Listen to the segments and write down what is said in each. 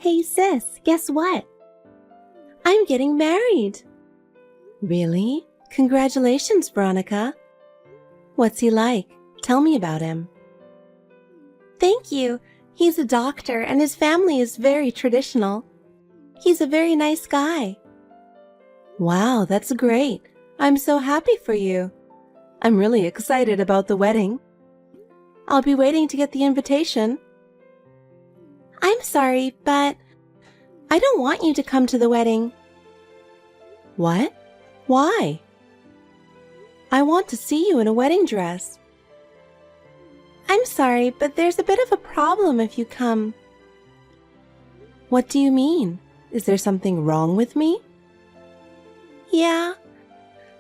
Hey sis, guess what? I'm getting married. Really? Congratulations, Veronica. What's he like? Tell me about him. Thank you. He's a doctor and his family is very traditional. He's a very nice guy. Wow, that's great. I'm so happy for you. I'm really excited about the wedding. I'll be waiting to get the invitation. I'm sorry, but I don't want you to come to the wedding. What? Why? I want to see you in a wedding dress. I'm sorry, but there's a bit of a problem if you come. What do you mean? Is there something wrong with me? Yeah.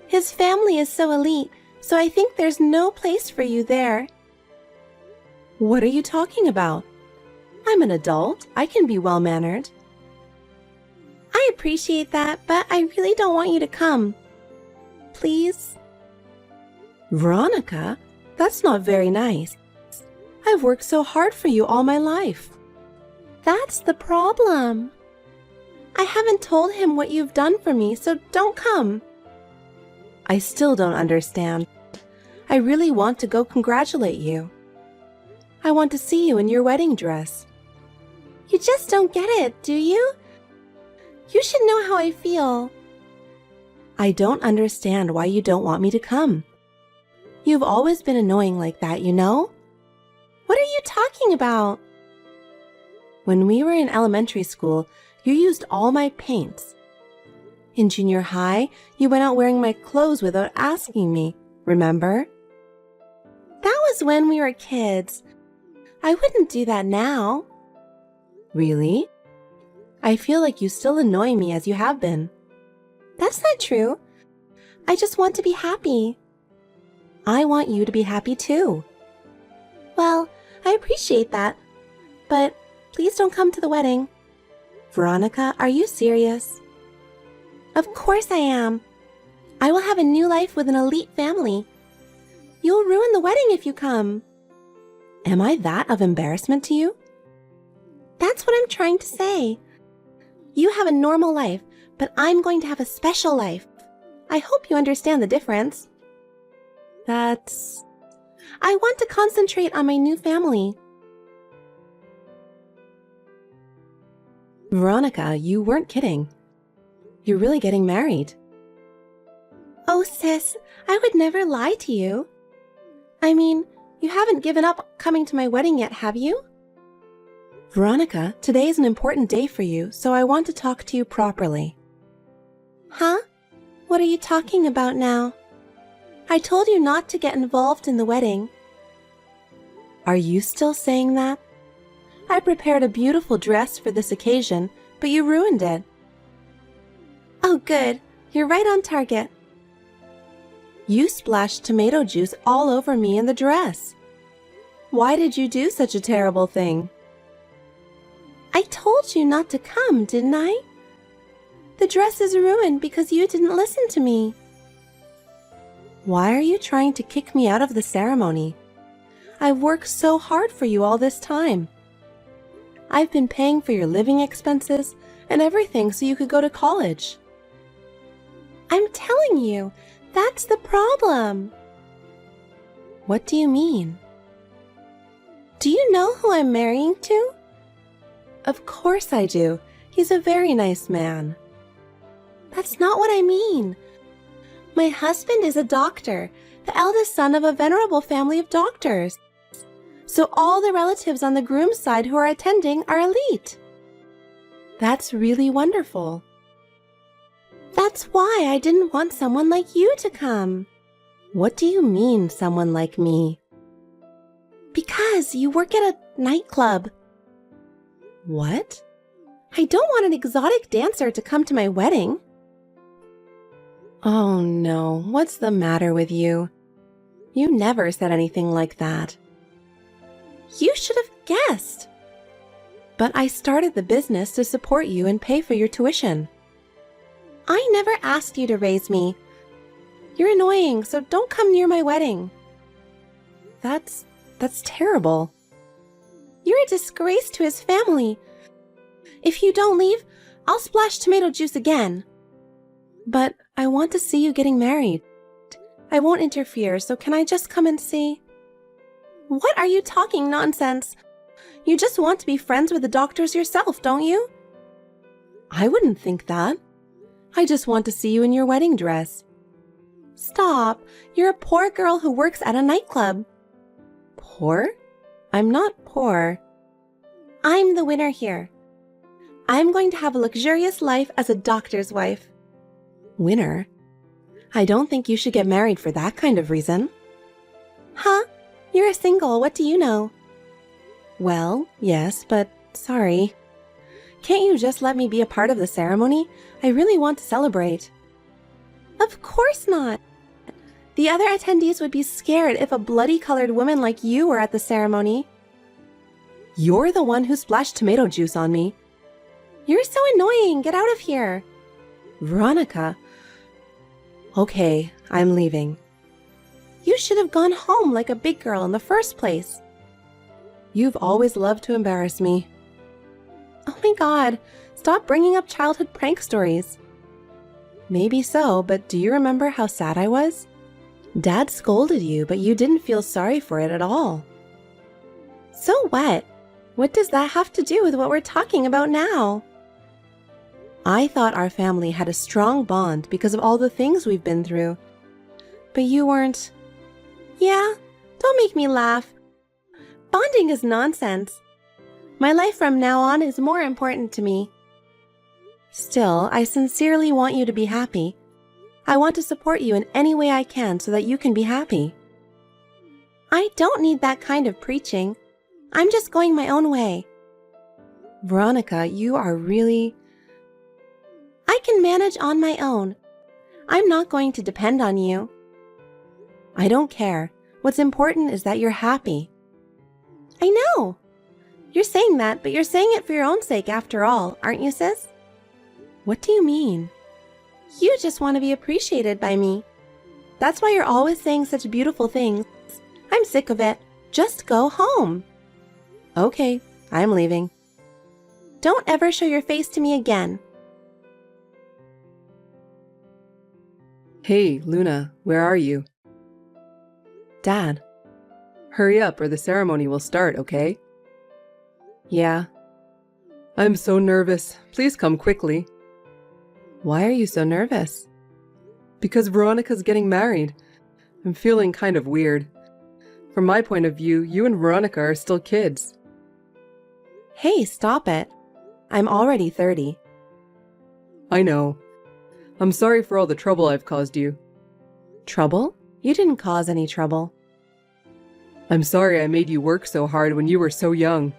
His family is so elite, so I think there's no place for you there. What are you talking about? I'm an adult. I can be well-mannered. I appreciate that, but I really don't want you to come. Please? Veronica, that's not very nice. I've worked so hard for you all my life. That's the problem. I haven't told him what you've done for me, so don't come. I still don't understand. I really want to go congratulate you. I want to see you in your wedding dress. You just don't get it, do you? You should know how I feel. I don't understand why you don't want me to come. You've always been annoying like that, you know? What are you talking about? When we were in elementary school, you used all my paints. In junior high, you went out wearing my clothes without asking me, remember? That was when we were kids. I wouldn't do that now. Really? I feel like you still annoy me as you have been. That's not true. I just want to be happy. I want you to be happy too. Well, I appreciate that, but please don't come to the wedding. Veronica, are you serious? Of course I am. I will have a new life with an elite family. You'll ruin the wedding if you come. Am I that of embarrassment to you? That's what I'm trying to say. You have a normal life, but I'm going to have a special life. I hope you understand the difference. I want to concentrate on my new family. Veronica, you weren't kidding. You're really getting married. Oh, sis, I would never lie to you. I mean, you haven't given up coming to my wedding yet, have you? Veronica, today is an important day for you, so I want to talk to you properly. Huh? What are you talking about now? I told you not to get involved in the wedding. Are you still saying that? I prepared a beautiful dress for this occasion, but you ruined it. Oh, good. You're right on target. You splashed tomato juice all over me in the dress. Why did you do such a terrible thing? I told you not to come, didn't I? The dress is ruined because you didn't listen to me. Why are you trying to kick me out of the ceremony? I've worked so hard for you all this time. I've been paying for your living expenses and everything so you could go to college. I'm telling you, that's the problem. What do you mean? Do you know who I'm marrying to? Of course I do. He's a very nice man. That's not what I mean. My husband is a doctor, the eldest son of a venerable family of doctors. So all the relatives on the groom's side who are attending are elite. That's really wonderful. That's why I didn't want someone like you to come. What do you mean, someone like me? Because you work at a nightclub. What? I don't want an exotic dancer to come to my wedding. Oh no, what's the matter with you? You never said anything like that. You should have guessed. But I started the business to support you and pay for your tuition. I never asked you to raise me. You're annoying, so don't come near my wedding. That's terrible. You're a disgrace to his family. If you don't leave, I'll splash tomato juice again. But I want to see you getting married. I won't interfere, so can I just come and see? What are you talking nonsense? You just want to be friends with the doctors yourself, don't you? I wouldn't think that. I just want to see you in your wedding dress. Stop. You're a poor girl who works at a nightclub. Poor? I'm not poor. I'm the winner here. I'm going to have a luxurious life as a doctor's wife. Winner? I don't think you should get married for that kind of reason. Huh? You're a single, what do you know? Well, yes, but sorry. Can't you just let me be a part of the ceremony? I really want to celebrate. Of course not. The other attendees would be scared if a bloody-colored woman like you were at the ceremony. You're the one who splashed tomato juice on me. You're so annoying. Get out of here. Veronica. Okay, I'm leaving. You should have gone home like a big girl in the first place. You've always loved to embarrass me. Oh my God, stop bringing up childhood prank stories. Maybe so, but do you remember how sad I was? Dad scolded you, but you didn't feel sorry for it at all. So what? What does that have to do with what we're talking about now? I thought our family had a strong bond because of all the things we've been through. But you weren't. Yeah, don't make me laugh. Bonding is nonsense. My life from now on is more important to me. Still, I sincerely want you to be happy. I want to support you in any way I can so that you can be happy. I don't need that kind of preaching. I'm just going my own way. Veronica, you are really... I can manage on my own. I'm not going to depend on you. I don't care. What's important is that you're happy. I know. You're saying that, but you're saying it for your own sake after all, aren't you, sis? What do you mean? You just want to be appreciated by me. That's why you're always saying such beautiful things. I'm sick of it. Just go home. Okay, I'm leaving. Don't ever show your face to me again. Hey, Luna, where are you? Dad. Hurry up or the ceremony will start, okay? Yeah. I'm so nervous. Please come quickly. Why are you so nervous? Because Veronica's getting married. I'm feeling kind of weird. From my point of view, you and Veronica are still kids. Hey, stop it. I'm already 30. I know. I'm sorry for all the trouble I've caused you. Trouble? You didn't cause any trouble. I'm sorry I made you work so hard when you were so young.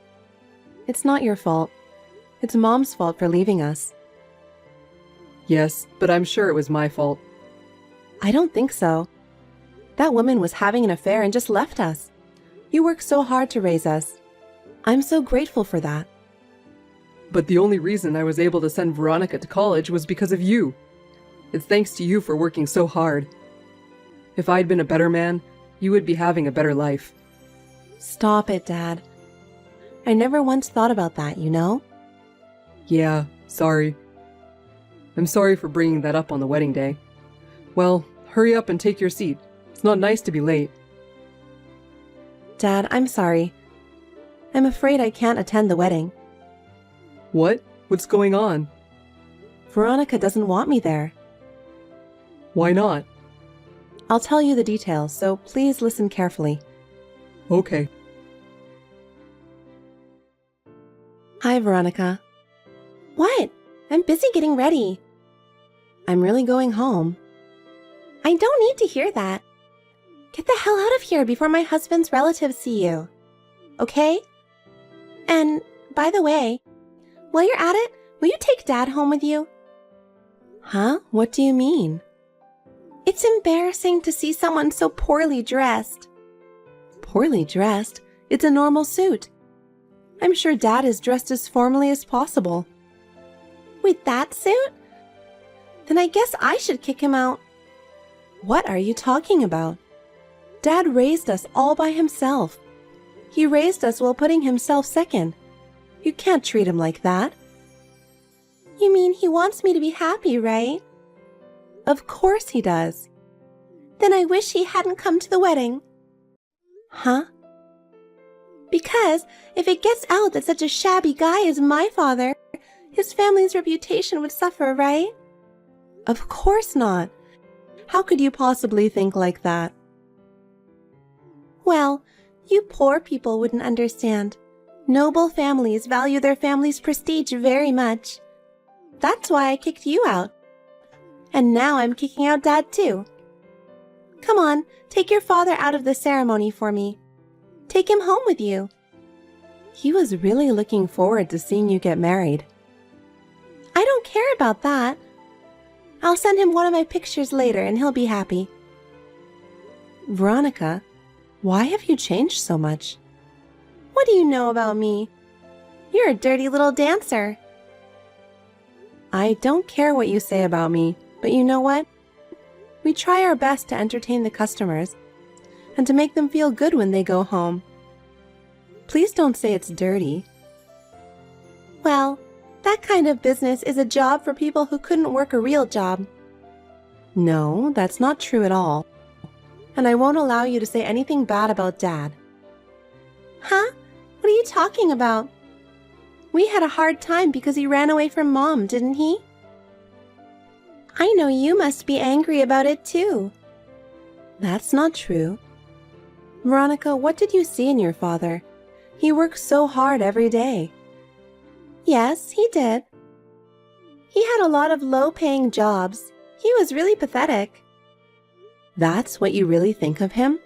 It's not your fault. It's Mom's fault for leaving us. Yes, but I'm sure it was my fault. I don't think so. That woman was having an affair and just left us. You worked so hard to raise us. I'm so grateful for that. But the only reason I was able to send Veronica to college was because of you. It's thanks to you for working so hard. If I'd been a better man, you would be having a better life. Stop it, Dad. I never once thought about that, you know? Yeah, sorry. I'm sorry for bringing that up on the wedding day. Well, hurry up and take your seat. It's not nice to be late. Dad, I'm sorry. I'm afraid I can't attend the wedding. What? What's going on? Veronica doesn't want me there. Why not? I'll tell you the details, so please listen carefully. Okay. Hi, Veronica. What? I'm busy getting ready. I'm really going home. I don't need to hear that. Get the hell out of here before my husband's relatives see you. Okay? And, by the way, while you're at it, will you take Dad home with you? Huh? What do you mean? It's embarrassing to see someone so poorly dressed. Poorly dressed? It's a normal suit. I'm sure Dad is dressed as formally as possible. With that suit? Then I guess I should kick him out. What are you talking about? Dad raised us all by himself. He raised us while putting himself second. You can't treat him like that. You mean he wants me to be happy, right? Of course he does. Then I wish he hadn't come to the wedding. Huh? Because if it gets out that such a shabby guy is my father, his family's reputation would suffer, right? Of course not. How could you possibly think like that? Well, you poor people wouldn't understand. Noble families value their family's prestige very much. That's why I kicked you out. And now I'm kicking out Dad too. Come on, take your father out of the ceremony for me. Take him home with you. He was really looking forward to seeing you get married. I don't care about that. I'll send him one of my pictures later and he'll be happy. Veronica, why have you changed so much? What do you know about me? You're a dirty little dancer. I don't care what you say about me, but you know what? We try our best to entertain the customers and to make them feel good when they go home. Please don't say it's dirty. Well, that kind of business is a job for people who couldn't work a real job. No, that's not true at all. And I won't allow you to say anything bad about Dad. Huh? What are you talking about? We had a hard time because he ran away from Mom, didn't he? I know you must be angry about it too. That's not true. Veronica, what did you see in your father? He works so hard every day. Yes, he did. He had a lot of low-paying jobs. He was really pathetic. That's what you really think of him?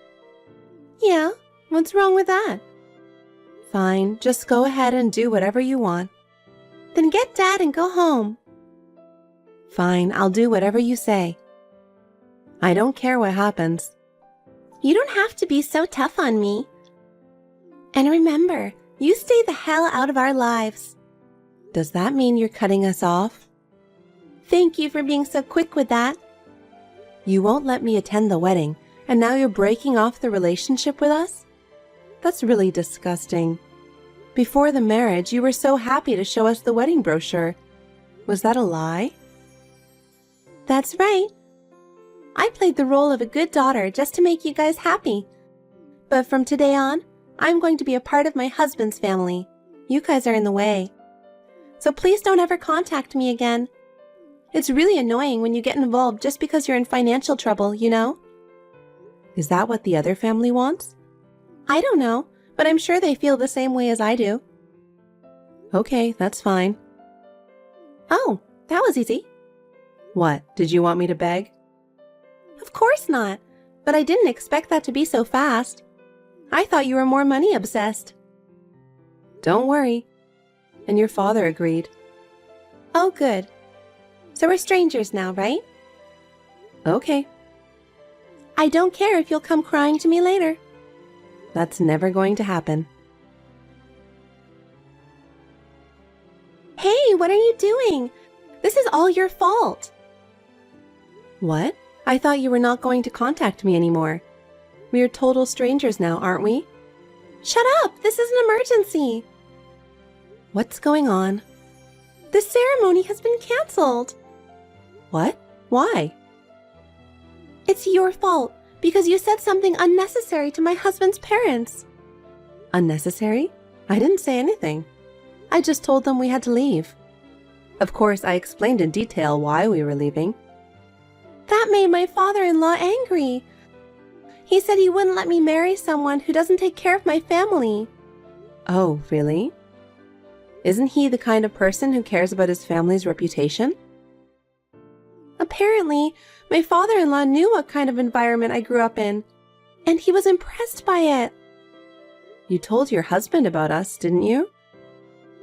Yeah, what's wrong with that? Fine, just go ahead and do whatever you want. Then get Dad and go home. Fine, I'll do whatever you say. I don't care what happens. You don't have to be so tough on me. And remember, you stay the hell out of our lives. Does that mean you're cutting us off? Thank you for being so quick with that. You won't let me attend the wedding, and now you're breaking off the relationship with us? That's really disgusting. Before the marriage, you were so happy to show us the wedding brochure. Was that a lie? That's right. I played the role of a good daughter just to make you guys happy. But from today on, I'm going to be a part of my husband's family. You guys are in the way. So please don't ever contact me again. It's really annoying when you get involved just because you're in financial trouble, you know? Is that what the other family wants? I don't know, but I'm sure they feel the same way as I do. Okay, that's fine. Oh, that was easy. What, did you want me to beg? Of course not, but I didn't expect that to be so fast. I thought you were more money obsessed. Don't worry. And your father agreed. Oh, good. So we're strangers now, right? Okay. I don't care if you'll come crying to me later. That's never going to happen. Hey, what are you doing? This is all your fault. What? I thought you were not going to contact me anymore. We are total strangers now, aren't we? Shut up! This is an emergency. What's going on? The ceremony has been canceled. What? Why? It's your fault because you said something unnecessary to my husband's parents. Unnecessary? I didn't say anything. I just told them we had to leave. Of course, I explained in detail why we were leaving. That made my father-in-law angry. He said he wouldn't let me marry someone who doesn't take care of my family. Oh, really? Isn't he the kind of person who cares about his family's reputation? Apparently, my father-in-law knew what kind of environment I grew up in, and he was impressed by it. You told your husband about us, didn't you?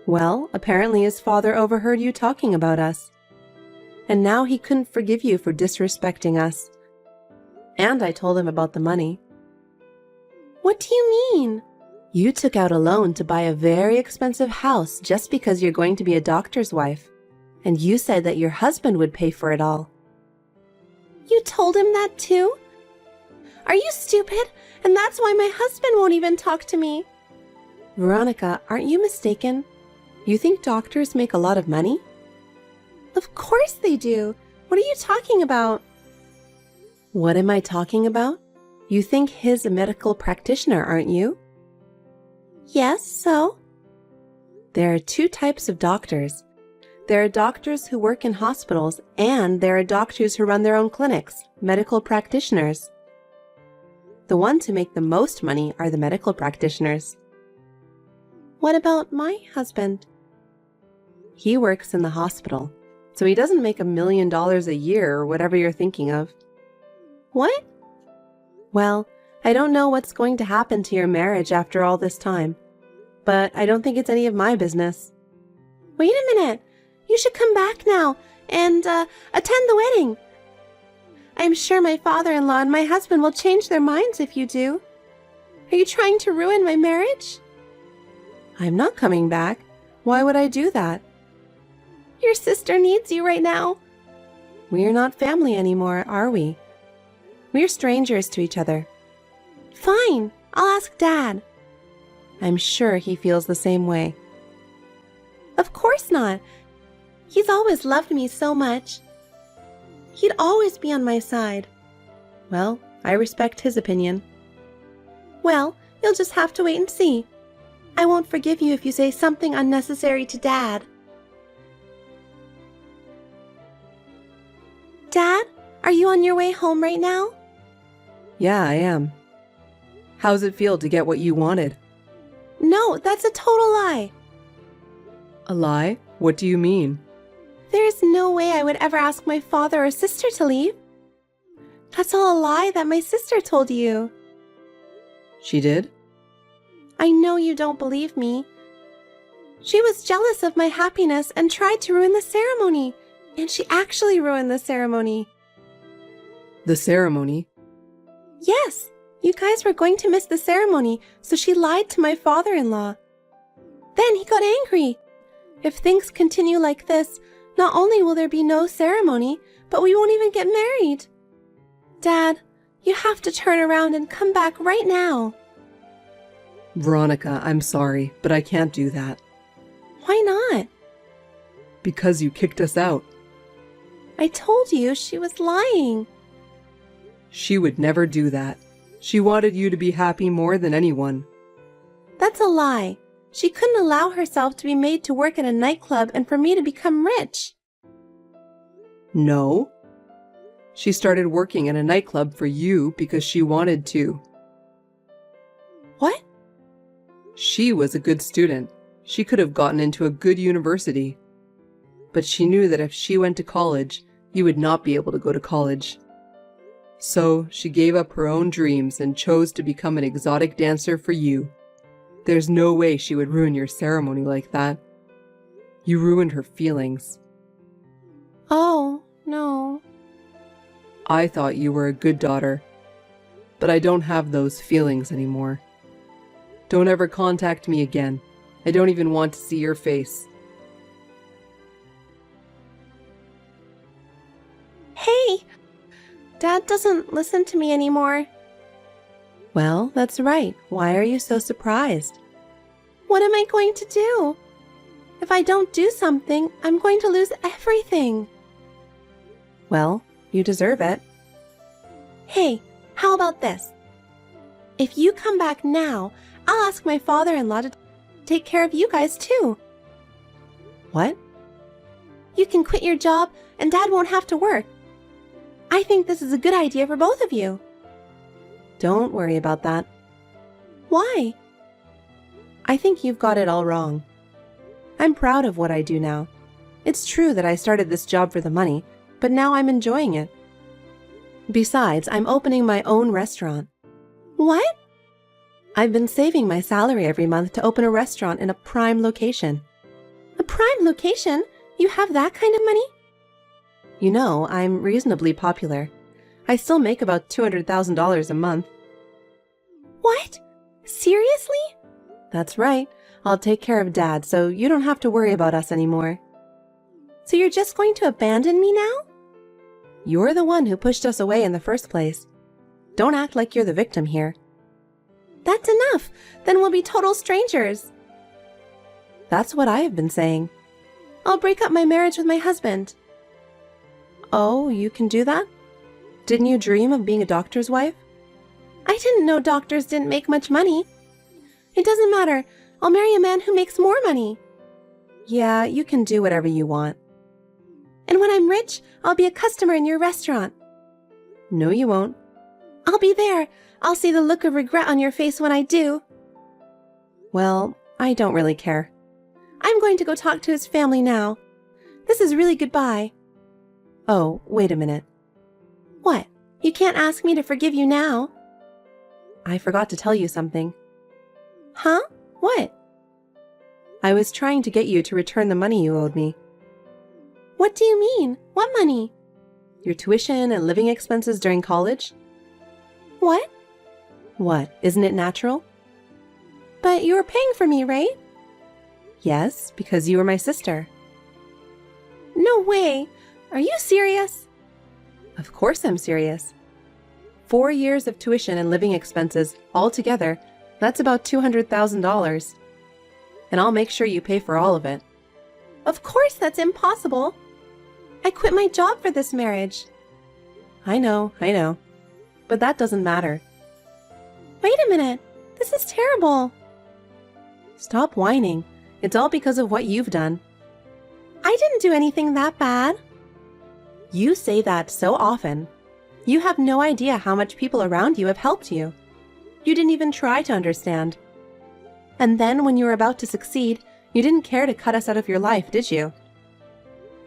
Well, apparently his father overheard you talking about us. And now he couldn't forgive you for disrespecting us. And I told him about the money. What do you mean? You took out a loan to buy a very expensive house just because you're going to be a doctor's wife. And you said that your husband would pay for it all. You told him that too? Are you stupid? And that's why my husband won't even talk to me. Veronica, aren't you mistaken? You think doctors make a lot of money? Of course they do. What are you talking about? What am I talking about? You think he's a medical practitioner, aren't you? Yes, so? There are two types of doctors. There are doctors who work in hospitals, and there are doctors who run their own clinics, medical practitioners. The ones who make the most money are the medical practitioners. What about my husband? He works in the hospital, so he doesn't make $1 million a year or whatever you're thinking of. What? Well, I don't know what's going to happen to your marriage after all this time, but I don't think it's any of my business. Wait a minute. You should come back now and attend the wedding. I'm sure my father-in-law and my husband will change their minds if you do. Are you trying to ruin my marriage? I'm not coming back. Why would I do that? Your sister needs you right now. We're not family anymore, are we? We're strangers to each other. Fine, I'll ask Dad. I'm sure he feels the same way. Of course not. He's always loved me so much. He'd always be on my side. Well, I respect his opinion. Well, you'll just have to wait and see. I won't forgive you if you say something unnecessary to Dad. Dad, are you on your way home right now? Yeah, I am. How's it feel to get what you wanted? No, that's a total lie. A lie? What do you mean? There's no way I would ever ask my father or sister to leave. That's all a lie that my sister told you. She did? I know you don't believe me. She was jealous of my happiness and tried to ruin the ceremony. And she actually ruined the ceremony. The ceremony? Yes, you guys were going to miss the ceremony, so she lied to my father-in-law. Then he got angry. If things continue like this, not only will there be no ceremony, but we won't even get married. Dad, you have to turn around and come back right now. Veronica, I'm sorry, but I can't do that. Why not? Because you kicked us out. I told you she was lying. She would never do that. She wanted you to be happy more than anyone. That's a lie. She couldn't allow herself to be made to work at a nightclub and for me to become rich. No. She started working at a nightclub for you because she wanted to. What? She was a good student. She could have gotten into a good university. But she knew that if she went to college, you would not be able to go to college. So she gave up her own dreams and chose to become an exotic dancer for you. There's no way she would ruin your ceremony like that. You ruined her feelings. Oh, no. I thought you were a good daughter, but I don't have those feelings anymore. Don't ever contact me again. I don't even want to see your face. Hey! Dad doesn't listen to me anymore. Well, that's right. Why are you so surprised? What am I going to do? If I don't do something, I'm going to lose everything. Well, you deserve it. Hey, how about this? If you come back now, I'll ask my father-in-law to take care of you guys too. What? You can quit your job and Dad won't have to work. I think this is a good idea for both of you. Don't worry about that. Why? I think you've got it all wrong. I'm proud of what I do now. It's true that I started this job for the money, but now I'm enjoying it. Besides, I'm opening my own restaurant. What? I've been saving my salary every month to open a restaurant in a prime location. A prime location? You have that kind of money? You know, I'm reasonably popular. I still make about $200,000 a month. What? Seriously? That's right. I'll take care of Dad, so you don't have to worry about us anymore. So you're just going to abandon me now? You're the one who pushed us away in the first place. Don't act like you're the victim here. That's enough. Then we'll be total strangers. That's what I have been saying. I'll break up my marriage with my husband. Oh, you can do that? Didn't you dream of being a doctor's wife? I didn't know doctors didn't make much money. It doesn't matter. I'll marry a man who makes more money. Yeah, you can do whatever you want. And when I'm rich, I'll be a customer in your restaurant. No, you won't. I'll be there. I'll see the look of regret on your face when I do. Well, I don't really care. I'm going to go talk to his family now. This is really goodbye. Oh, wait a minute. What? You can't ask me to forgive you now. I forgot to tell you something. Huh? What? I was trying to get you to return the money you owed me. What do you mean? What money? Your tuition and living expenses during college. What? What, isn't it natural? But you were paying for me, right? Yes, because you were my sister. No way! Are you serious? Of course I'm serious. 4 years of tuition and living expenses all together, that's about $200,000. And I'll make sure you pay for all of it. Of course that's impossible. I quit my job for this marriage. I know. But that doesn't matter. Wait a minute. This is terrible. Stop whining. It's all because of what you've done. I didn't do anything that bad. You say that so often. You have no idea how much people around you have helped you. You didn't even try to understand. And then when you were about to succeed, you didn't care to cut us out of your life, did you?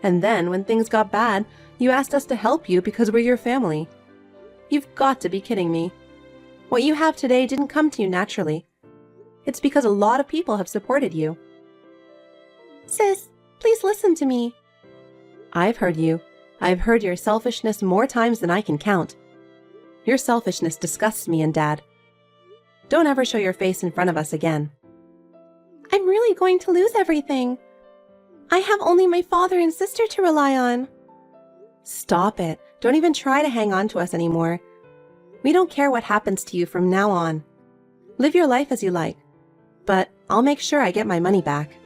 And then when things got bad, you asked us to help you because we're your family. You've got to be kidding me. What you have today didn't come to you naturally. It's because a lot of people have supported you. Sis, please listen to me. I've heard you. I've heard your selfishness more times than I can count. Your selfishness disgusts me and Dad. Don't ever show your face in front of us again. I'm really going to lose everything. I have only my father and sister to rely on. Stop it. Don't even try to hang on to us anymore. We don't care what happens to you from now on. Live your life as you like. But I'll make sure I get my money back.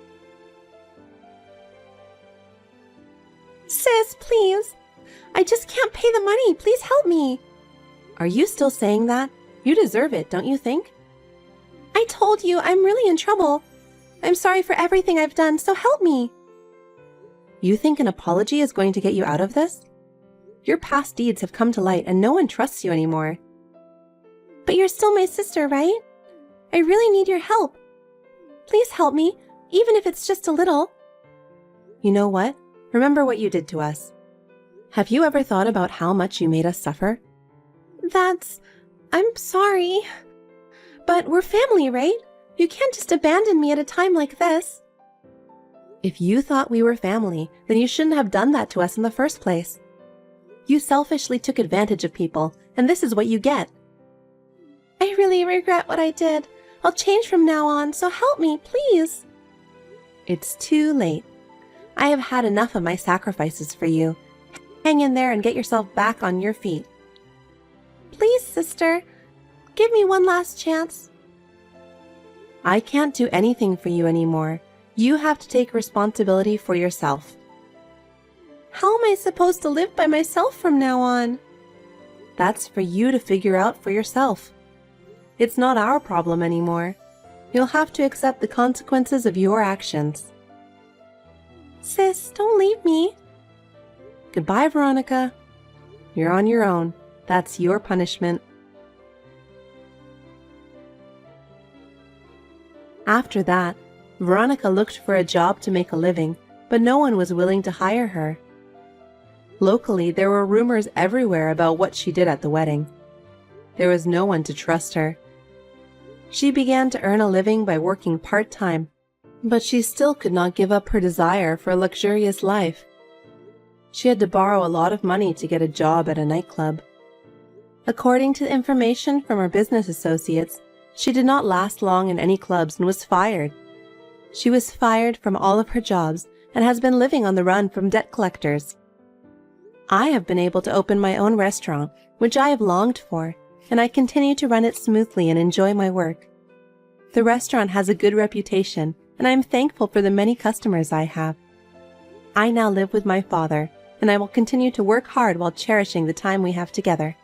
Sis, please. I just can't pay the money. Please help me. Are you still saying that? You deserve it, don't you think? I told you I'm really in trouble. I'm sorry for everything I've done, so help me. You think an apology is going to get you out of this? Your past deeds have come to light and no one trusts you anymore. But you're still my sister, right? I really need your help. Please help me, even if it's just a little. You know what? Remember what you did to us. Have you ever thought about how much you made us suffer? I'm sorry. But we're family, right? You can't just abandon me at a time like this. If you thought we were family, then you shouldn't have done that to us in the first place. You selfishly took advantage of people, and this is what you get. I really regret what I did. I'll change from now on, so help me, please. It's too late. I have had enough of my sacrifices for you. Hang in there and get yourself back on your feet. Please, sister, give me one last chance. I can't do anything for you anymore. You have to take responsibility for yourself. How am I supposed to live by myself from now on? That's for you to figure out for yourself. It's not our problem anymore. You'll have to accept the consequences of your actions. Sis, don't leave me. Goodbye, Veronica. You're on your own. That's your punishment. After that, Veronica looked for a job to make a living, but no one was willing to hire her. Locally, there were rumors everywhere about what she did at the wedding. There was no one to trust her. She began to earn a living by working part-time, but she still could not give up her desire for a luxurious life. She had to borrow a lot of money to get a job at a nightclub. According to information from her business associates, she did not last long in any clubs and was fired. She was fired from all of her jobs and has been living on the run from debt collectors. I have been able to open my own restaurant, which I have longed for, and I continue to run it smoothly and enjoy my work. The restaurant has a good reputation, and I am thankful for the many customers I have. I now live with my father, and I will continue to work hard while cherishing the time we have together.